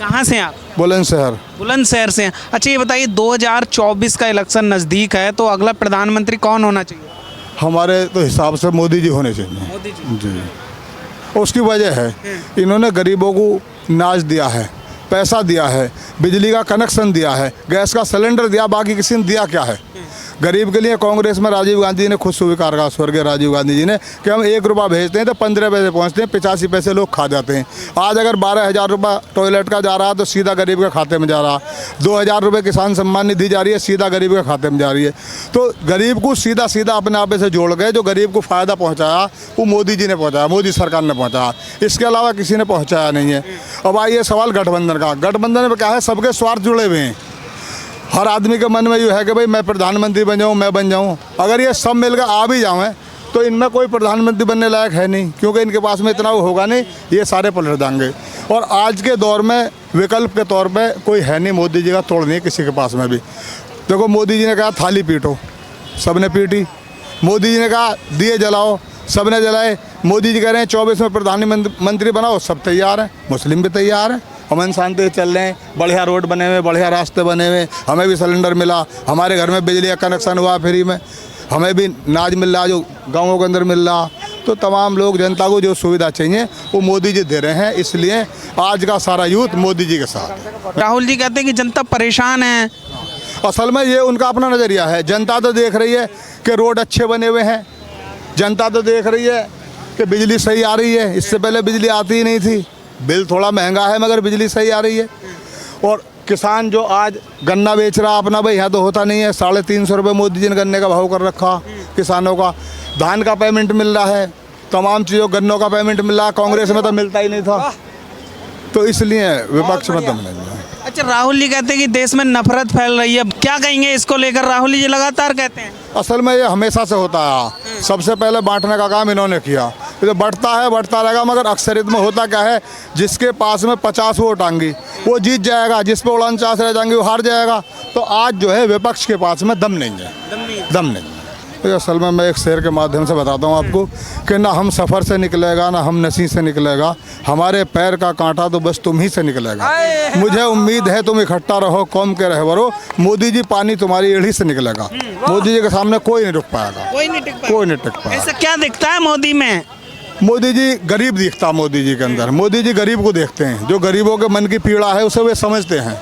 कहाँ से हैं आप? बुलंदशहर। बुलंदशहर से हैं। अच्छा ये बताइए 2024 का इलेक्शन नज़दीक है तो अगला प्रधानमंत्री कौन होना चाहिए? हमारे तो हिसाब से मोदी जी होने चाहिए। मोदी जी। जी। उसकी वजह है इन्होंने गरीबों को नाज दिया है, पैसा दिया है, बिजली का कनेक्शन दिया है, गैस का सिलेंडर दिया, बाकी किसी ने दिया क्या है? गरीब के लिए कांग्रेस में राजीव गांधी जी ने खुद स्वीकार करा, स्वर्गीय राजीव गांधी जी ने, कि हम 1 रुपया भेजते हैं तो 15 पैसे पहुंचते हैं, 85 पैसे लोग खा जाते हैं। आज अगर 12,000 रुपये टॉयलेट का जा रहा है तो सीधा गरीब के खाते में जा रहा, 2,000 रुपये किसान सम्मान निधि जा रही है, सीधा गरीब के खाते में जा रही है। तो गरीब को सीधा सीधा अपने आप से जोड़ गए। जो गरीब को फ़ायदा पहुँचाया वो मोदी जी ने पहुँचाया, मोदी सरकार ने पहुँचाया, इसके अलावा किसी ने पहुँचाया नहीं है। अब आइए सवाल गठबंधन का। गठबंधन में क्या है, सबके स्वार्थ जुड़े हुए हैं। हर आदमी के मन में ये है कि भाई मैं प्रधानमंत्री बन जाऊँ, मैं बन जाऊँ। अगर ये सब मिलकर आ भी जाएँ तो इनमें कोई प्रधानमंत्री बनने लायक है नहीं, क्योंकि इनके पास में इतना वो होगा नहीं, ये सारे पलट जाएंगे। और आज के दौर में विकल्प के तौर पे कोई है नहीं मोदी जी का तोड़ नहीं किसी के पास में भी। देखो मोदी जी ने कहा थाली पीटो, सब ने पीटी। मोदी जी ने कहा दिए जलाओ, सब ने जलाए। मोदी जी कह रहे हैं 24 में प्रधानमंत्री बनाओ, सब तैयार हैं, मुस्लिम भी तैयार हैं, अमन शांति से चल रहे हैं। बढ़िया रोड बने हुए, बढ़िया रास्ते बने हुए, हमें भी सिलेंडर मिला, हमारे घर में बिजली का कनेक्शन हुआ फ्री में, हमें भी नाज मिल रहा जो गाँवों के अंदर मिल रहा। तो तमाम लोग जनता को जो सुविधा चाहिए वो मोदी जी दे रहे हैं, इसलिए आज का सारा यूथ मोदी जी के साथ। राहुल जी कहते हैं कि जनता परेशान है। असल में ये उनका अपना नज़रिया है। जनता तो देख रही है कि रोड अच्छे बने हुए हैं, जनता तो देख रही है कि बिजली सही आ रही है, इससे पहले बिजली आती ही नहीं थी, बिल थोड़ा महंगा है मगर बिजली सही आ रही है। और किसान जो आज गन्ना बेच रहा अपना, भाई यहाँ तो होता नहीं है, 350 रुपये मोदी जी ने गन्ने का भाव कर रखा किसानों का। धान का पेमेंट मिल रहा है, तमाम चीज़ों गन्नों का पेमेंट मिल रहा है, कांग्रेस में तो मिलता ही नहीं था, तो इसलिए विपक्ष में दम नहीं है। अच्छा राहुल जी कहते हैं कि देश में नफरत फैल रही है, क्या कहेंगे इसको लेकर? राहुल जी लगातार कहते हैं। असल में ये हमेशा से होता है, सबसे पहले बांटने का काम इन्होंने किया, तो बढ़ता है बढ़ता रहेगा। मगर अक्सरियत में होता क्या है, जिसके पास में 50 वोट आएंगी वो जीत जाएगा, जिस पे 49 रह जाएंगे वो हार जाएगा। तो आज जो है विपक्ष के पास में दम नहीं है, दम नहीं है। तो असल में मैं एक शेर के माध्यम से बताता हूँ आपको कि ना हम सफ़र से निकलेगा, ना हम नसी से निकलेगा, हमारे पैर का कांटा तो बस तुम ही से निकलेगा। मुझे उम्मीद है तुम इकट्ठा रहो, कौम के रहवरो, मोदी जी पानी तुम्हारी एड़ी से निकलेगा। मोदी जी के सामने कोई नहीं रुक पाएगा, कोई नहीं टिक पाएगा। ऐसा क्या दिखता है मोदी में? मोदी जी गरीब दिखता मोदी जी के अंदर। मोदी जी गरीब को देखते हैं, जो गरीबों के मन की पीड़ा है उसे वे समझते हैं,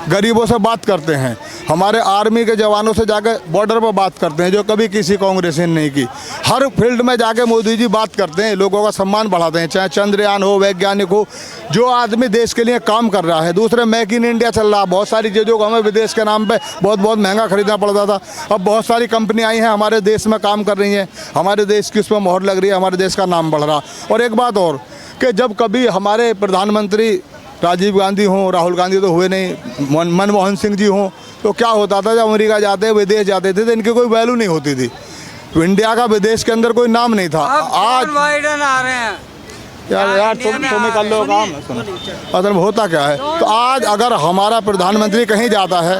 गरीबों से बात करते हैं। हमारे आर्मी के जवानों से जाकर बॉर्डर पर बात करते हैं, जो कभी किसी कांग्रेस ने नहीं की। हर फील्ड में जाके मोदी जी बात करते हैं, लोगों का सम्मान बढ़ाते हैं, चाहे चंद्रयान हो, वैज्ञानिक हो, जो आदमी देश के लिए काम कर रहा है। दूसरे मेक इन इंडिया चल रहा है, बहुत सारी चीज़ों को हमें विदेश के नाम पे बहुत महंगा खरीदना पड़ता था, अब बहुत सारी कंपनी आई हैं हमारे देश में काम कर रही हैं, हमारे देश की उसमें मोहर लग रही है, हमारे देश का नाम बढ़ रहा। और एक बात और कि जब कभी हमारे प्रधानमंत्री राजीव गांधी हों, राहुल गांधी तो हुए नहीं, मनमोहन सिंह जी हों, तो क्या होता था, जब अमेरिका जाते विदेश जाते थे तो इनकी कोई वैल्यू नहीं होती थी, इंडिया का विदेश के अंदर कोई नाम नहीं था। आज बाइडेन आ रहे हैं यार तुम कर लो काम, मतलब होता क्या है। तो आज अगर हमारा प्रधानमंत्री कहीं जाता है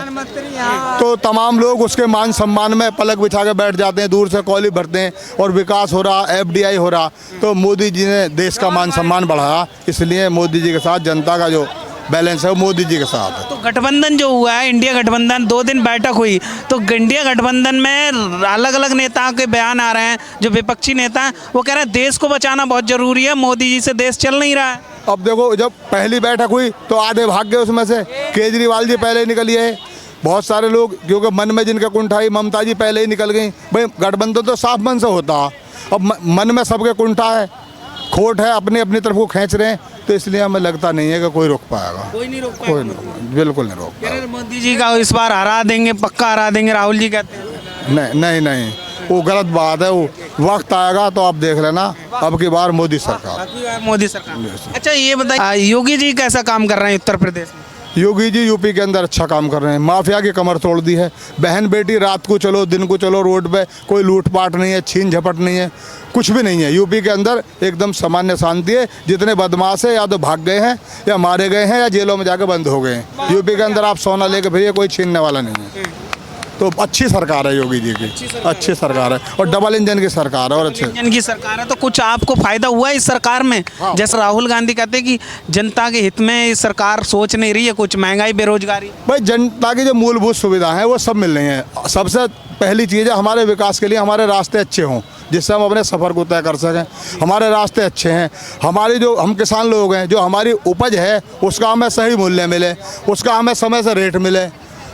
तो तमाम लोग उसके मान सम्मान में पलक बिछा के बैठ जाते हैं, दूर से कॉली भरते हैं, और विकास हो रहा, FDI हो रहा। तो मोदी जी ने देश का मान सम्मान बढ़ाया, इसलिए मोदी जी के साथ जनता का जो बैलेंस है वो मोदी जी के साथ है। तो गठबंधन जो हुआ है, इंडिया गठबंधन, 2 दिन बैठक हुई, तो इंडिया गठबंधन में अलग अलग नेताओं के बयान आ रहे हैं। जो विपक्षी नेता हैं वो कह रहे हैं देश को बचाना बहुत ज़रूरी है, मोदी जी से देश चल नहीं रहा है। अब देखो, जब पहली बैठक हुई तो आधे भाग गए उसमें से, केजरीवाल जी पहले निकलिए है, बहुत सारे लोग क्योंकि मन में जिनका कुंठा आई, ममता जी पहले ही निकल गई। भाई गठबंधन तो साफ मन से होता, अब मन में सबके कुंठा है, खोट है, अपनी अपनी तरफ को खींच रहे हैं, तो इसलिए हमें लगता नहीं है कि कोई रोक पाएगा, कोई नहीं रोक पाएगा, कोई नहीं, बिल्कुल नहीं रोक पाएगा। मोदी जी का इस बार हरा देंगे, पक्का हरा देंगे, राहुल जी कहते हैं। नहीं, वो गलत बात है। वो वक्त आएगा तो आप देख लेना, अब की बार मोदी सरकार, मोदी सरकार। अच्छा ये बताइए योगी जी कैसा काम कर रहे हैं उत्तर प्रदेश में? योगी जी यूपी के अंदर अच्छा काम कर रहे हैं, माफिया की कमर तोड़ दी है। बहन बेटी रात को चलो दिन को चलो, रोड पे कोई लूटपाट नहीं है, छीन झपट नहीं है, कुछ भी नहीं है। यूपी के अंदर एकदम सामान्य शांति है। जितने बदमाश है या तो भाग गए हैं, या मारे गए हैं, या जेलों में जाके बंद हो गए हैं। यूपी के अंदर आप सोना लेके फिर कोई छीनने वाला नहीं है। तो अच्छी सरकार है योगी जी की, अच्छी सरकार है और डबल इंजन की सरकार है और अच्छे इंजन की सरकार है। तो कुछ आपको फायदा हुआ है इस सरकार में? जैसे राहुल गांधी कहते हैं कि जनता के हित में इस सरकार सोच नहीं रही है, कुछ महंगाई बेरोजगारी। भाई जनता की जो मूलभूत सुविधाएं हैं वो सब मिल रही हैं। सबसे पहली चीज़ है हमारे विकास के लिए हमारे रास्ते अच्छे हों, जिससे हम अपने सफ़र को तय कर सकें। हमारे रास्ते अच्छे हैं, हमारी जो हम किसान लोग हैं, जो हमारी उपज है उसका हमें सही मूल्य मिले, उसका हमें समय से रेट मिले,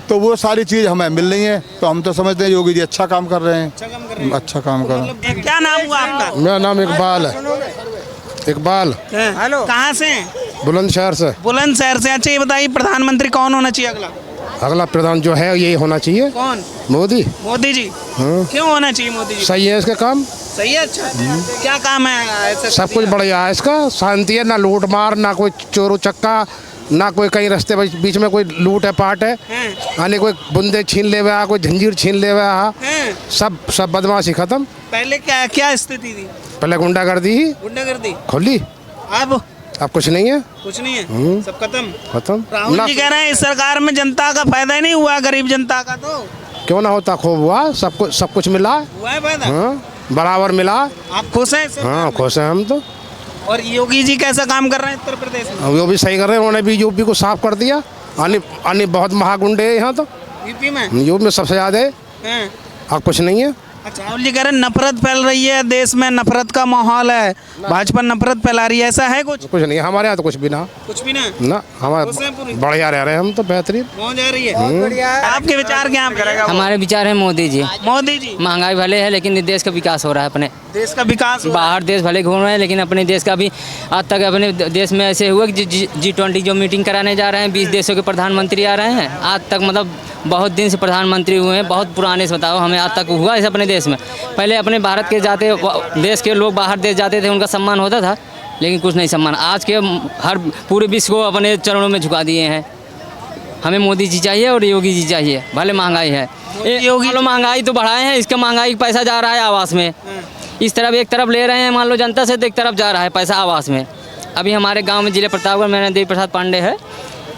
तो वो सारी चीज़ हमें मिल रही है। तो हम तो समझते हैं योगी जी अच्छा काम कर रहे हैं, अच्छा काम कर रहे हैं। क्या नाम हुआ आपका? मेरा नाम इकबाल है। इकबाल हेलो, कहाँ से हैं? बुलंदशहर से। बुलंदशहर से। अच्छा, ये बताइए प्रधानमंत्री कौन होना चाहिए अगला? अगला प्रधान जो है यही होना चाहिए, कौन? मोदी। मोदी जी। हाँ। क्यों होना चाहिए मोदी जी? सही है इसके काम, सही है। अच्छा, क्या काम है ऐसे? सब कुछ बढ़िया है इसका। शांति है, ना लूट मार, ना कोई चोरू चक्का, ना कोई कहीं रास्ते बीच में कोई लूट है पाट है, आने कोई बुंदे छीन ले हुआ, कोई जंजीर छीन ले हुआ, सब बदमाशी खत्म। पहले क्या क्या स्थिति थी? पहले गुंडागर्दी ही गुंडागर्दी खोली, अब कुछ नहीं है, कुछ नहीं है, सब खत्म। राहुल ना जी कह रहे हैं इस सरकार में जनता का फायदा ही नहीं हुआ, गरीब जनता का। तो क्यों ना होता, खूब हुआ, सब कुछ मिला, हुआ है फायदा। हाँ, बराबर मिला। आप खुश हैं इससे? हाँ खुश हैं हम तो। और योगी जी कैसा काम कर रहे हैं उत्तर प्रदेश में? वो भी सही कर रहे हैं, उन्होंने भी यूपी को साफ कर दिया। आने बहुत महागुंडे हैं यहाँ तो, यूपी में सबसे ज्यादा है। हैं? अब कुछ नहीं है। अच्छा, राहुल जी कह रहे हैं नफरत फैल रही है देश में, नफरत का माहौल है, भाजपा नफरत फैला रही है, ऐसा है कुछ? कुछ नहीं, हमारे यहाँ तो कुछ भी ना, कुछ भी ना। हमारे बढ़िया रह रहे हैं हम तो, बेहतरीन हो जा रही है। आपके विचार क्या हैं? हमारे विचार है मोदी जी। मोदी जी। महंगाई भले है लेकिन देश का विकास हो रहा है। अपने देश का विकास हो रहा है। बाहर देश भले घूम रहे हैं लेकिन अपने देश का भी आज तक अपने देश में ऐसे हुआ कि G20 जो मीटिंग कराने जा रहे हैं, 20 देशों के प्रधानमंत्री आ रहे हैं। आज तक मतलब बहुत दिन से प्रधानमंत्री हुए हैं, बहुत पुराने से बताओ हमें आज तक हुआ है अपने देश में। पहले अपने भारत के जाते देश के लोग बाहर देश जाते थे, उनका सम्मान होता था, लेकिन कुछ नहीं सम्मान। आज के हर पूरे विश्व को अपने चरणों में झुका दिए हैं। हमें मोदी जी चाहिए और योगी जी चाहिए। भले महंगाई है, योगी लोग महंगाई तो बढ़ाए हैं, इसका महंगाई पैसा जा रहा है आवास में। इस तरफ एक तरफ ले रहे हैं मान लो जनता से, तो एक तरफ जा रहा है पैसा आवास में। अभी हमारे गांव में जिले प्रतापगढ़ में देवी प्रसाद पांडे है,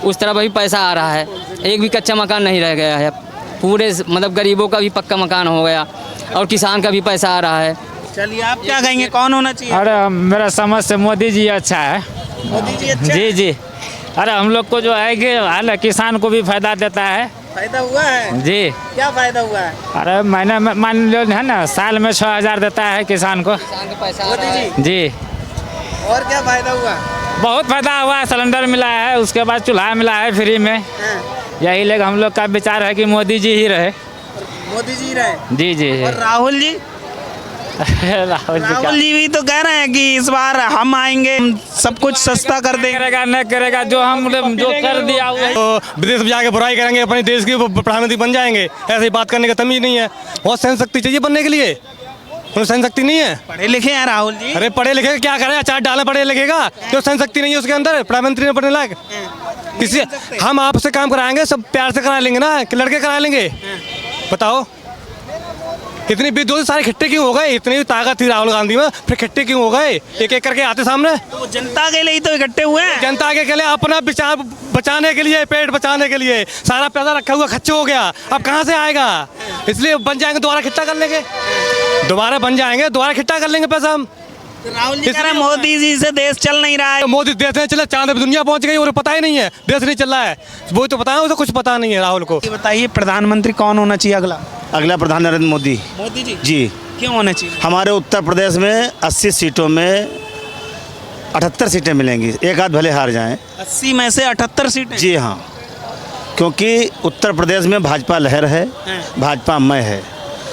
उस तरफ अभी पैसा आ रहा है, एक भी कच्चा मकान नहीं रह गया है। पूरे मतलब गरीबों का भी पक्का मकान हो गया और किसान का भी पैसा आ रहा है। चलिए, आप क्या कहेंगे, कौन होना चाहिए? अरे मेरा समझ से मोदी जी अच्छा है। मोदी जी अच्छा जी जी। अरे हम लोग को जो है कि हाल किसान को भी फायदा देता है। फायदा हुआ है जी। क्या फायदा हुआ है? अरे महीने में मान लो है ना, साल में 6,000 देता है किसान को। मोदी जी। जी। और क्या फायदा हुआ? बहुत फायदा हुआ है, सिलेंडर मिला है, उसके बाद चूल्हा मिला है फ्री में। यही लेकर हम लोग का विचार है कि मोदी जी ही रहे। मोदी जी रहे। जी जी। और राहुल जी? राहुल जी भी तो कह रहे हैं कि इस बार हम आएंगे, हम सब कुछ सस्ता कर देंगे। करेगा न करेगा, जो हम जो कर दिया हुआ तो विदेश में जाके बुराई करेंगे, अपने देश के प्रधानमंत्री बन जाएंगे। ऐसे ही बात करने का तमीज नहीं है। बहुत सहन शक्ति चाहिए बनने के लिए, सहन शक्ति नहीं है। पढ़े लिखे हैं राहुल जी। अरे पढ़े लिखे क्या करें, अचार डाले पढ़े लिखेगा, जो सहन शक्ति नहीं है उसके अंदर, प्रधानमंत्री ने बनने लायक। किसी हम आपसे काम कराएंगे, सब प्यार से करा लेंगे ना, कि लड़के करा लेंगे? बताओ, इतनी विद्रोह सारे खट्टे क्यों हो गए? इतनी ताकत थी राहुल गांधी में, फिर खट्टे क्यों हो गए? एक एक करके आते सामने। तो जनता के लिए ही तो इकट्ठे हुए हैं। जनता के लिए, अपना विचार बचाने के लिए, पेट बचाने के लिए सारा पैसा रखा हुआ खर्च हो गया, अब कहाँ से आएगा? इसलिए बन जाएंगे, दोबारा खिट्टा कर लेंगे, दोबारा बन जाएंगे, दोबारा खिट्टा कर लेंगे पैसा हम। तो राहुल जी कह रहे हैं मोदी जी से देश चल नहीं रहा है। मोदी देश नहीं चला, चांद पे दुनिया पहुंच गई और पता ही नहीं है देश नहीं चल रहा है। वो तो पता है, उसे कुछ पता नहीं है राहुल को। ये बताइए प्रधानमंत्री कौन होना चाहिए अगला? अगला प्रधान नरेंद्र मोदी मोदी जी। जी। क्यों होना चाहिए? हमारे उत्तर प्रदेश में 80 सीटों में 78 सीटें मिलेंगी, एक आध भले हार जाएं। 80 में से 78 सीटें? जी हाँ, क्योंकि उत्तर प्रदेश में भाजपा लहर है, भाजपा मय है,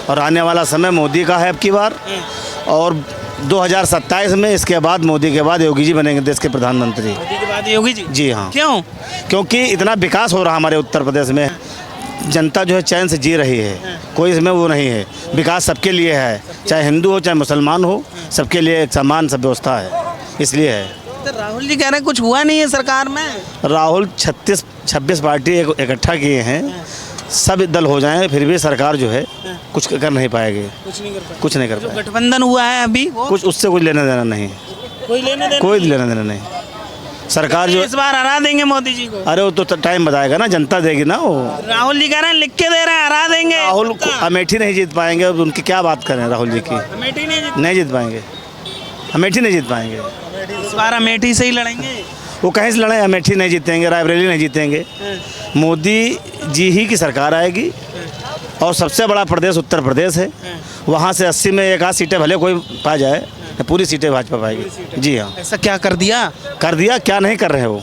और आने वाला समय मोदी का है अब की बार। और 2027 में इसके बाद, मोदी के बाद योगी जी बनेंगे देश के प्रधानमंत्री। मोदी के बाद योगी जी? जी हाँ। क्यों? क्योंकि इतना विकास हो रहा हमारे उत्तर प्रदेश में, जनता जो है चैन से जी रही है, कोई इसमें वो नहीं है। विकास सबके लिए है, चाहे हिंदू हो चाहे मुसलमान हो, सबके लिए एक समान सब व्यवस्था है, इसलिए है। तो राहुल जी कह रहे हैं कुछ हुआ नहीं है सरकार में। राहुल 26 पार्टी इकट्ठा किए हैं, सब दल हो जाएं फिर भी सरकार जो है कुछ कर नहीं पाएगी, कुछ नहीं कर पाए। कुछ नहीं कर जो पाएगी। गठबंधन हुआ है अभी वो कुछ उससे कुछ लेना देना नहीं, कोई लेना देना कोई लेना देना नहीं। सरकार जो इस बार हरा देंगे मोदी जी को। अरे वो तो टाइम बताएगा ना, जनता देगी ना वो। राहुल जी कह रहे हैं, लिख के दे रहे हैं, हरा देंगे। राहुल अमेठी नहीं जीत पाएंगे, अब उनकी क्या बात करें राहुल जी की। अमेठी नहीं जीत पाएंगे, अमेठी नहीं जीत पाएंगे। इस बार अमेठी से ही लड़ेंगे। वो कहीं से लड़े, अमेठी नहीं जीतेंगे, रायबरेली नहीं जीतेंगे। मोदी जी ही की सरकार आएगी। और सबसे बड़ा प्रदेश उत्तर प्रदेश है, वहाँ से 80 में एक आध सीटें भले कोई पा जाए, पूरी सीटें भाजपा पाएगी। जी हाँ। ऐसा क्या कर दिया? कर दिया, क्या नहीं कर रहे हैं वो।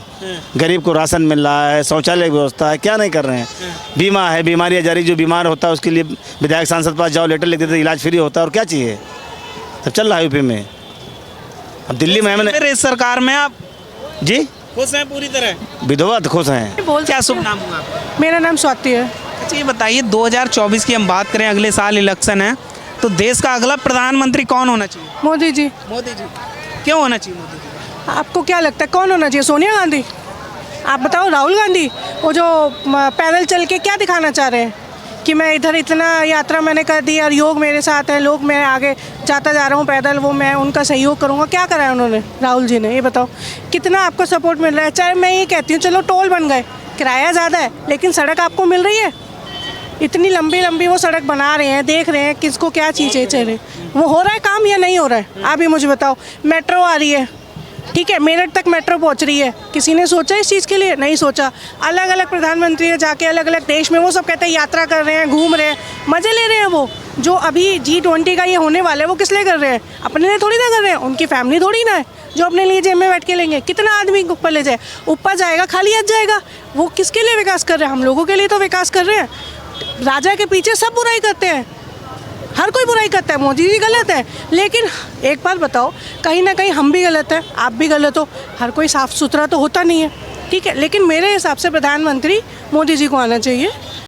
गरीब को राशन मिल रहा है, शौचालय की व्यवस्था है, क्या नहीं कर रहे हैं। बीमा है, बीमारी जारी, जो बीमार होता है उसके लिए विधायक सांसद पास जाओ, लेटर लिख देते, इलाज फ्री होता है। और क्या चाहिए, सब चल रहा है यूपी में। अब दिल्ली में हमने फिर इस सरकार में आप जी खुश हैं पूरी तरह? विधवा तो खुश हैं। क्या शुभ नाम हुआ आपका? मेरा नाम स्वाति है। अच्छा ये बताइए, 2024 की हम बात करें, अगले साल इलेक्शन है, तो देश का अगला प्रधानमंत्री कौन होना चाहिए? मोदी जी। मोदी जी। क्यों होना चाहिए मोदी जी? आपको क्या लगता है कौन होना चाहिए? सोनिया गांधी? आप बताओ। राहुल गांधी वो जो पैदल चल के क्या दिखाना चाह रहे हैं कि मैं इधर इतना यात्रा मैंने कर दी और योग मेरे साथ है, लोग मैं आगे जाता जा रहा हूँ पैदल, वो मैं उनका सहयोग करूँगा। क्या करा है उन्होंने राहुल जी ने? ये बताओ कितना आपको सपोर्ट मिल रहा है। चाहे मैं ये कहती हूँ चलो टोल बन गए, किराया ज़्यादा है, लेकिन सड़क आपको मिल रही है। इतनी लंबी लंबी वो सड़क बना रहे हैं, देख रहे हैं किसको क्या चीज़ें चाहिए। वो हो रहा है काम या नहीं हो रहा है? आप ही मुझे बताओ। मेट्रो आ रही है, ठीक है, मेरठ तक मेट्रो पहुंच रही है, किसी ने सोचा इस चीज़ के लिए? नहीं सोचा। अलग अलग प्रधानमंत्री है, जाके अलग अलग देश में वो सब कहते हैं यात्रा कर रहे हैं, घूम रहे हैं, मज़े ले रहे हैं। वो जो अभी G20 का ये होने वाला है वो किस लिए कर रहे हैं? अपने लिए थोड़ी ना कर रहे हैं, उनकी फैमिली थोड़ी ना है जो अपने लिए जेब में बैठ के लेंगे। कितना आदमी ऊपर ले जाए, ऊपर जाएगा खाली हज जाएगा। वो किसके लिए विकास कर रहे हैं? हम लोगों के लिए तो विकास कर रहे हैं। राजा के पीछे सब बुराई करते हैं, हर कोई बुराई करता है। मोदी जी गलत है, लेकिन एक बात बताओ, कहीं ना कहीं हम भी गलत हैं, आप भी गलत हो, हर कोई साफ़ सुथरा तो होता नहीं है, ठीक है। लेकिन मेरे हिसाब से प्रधानमंत्री मोदी जी को आना चाहिए।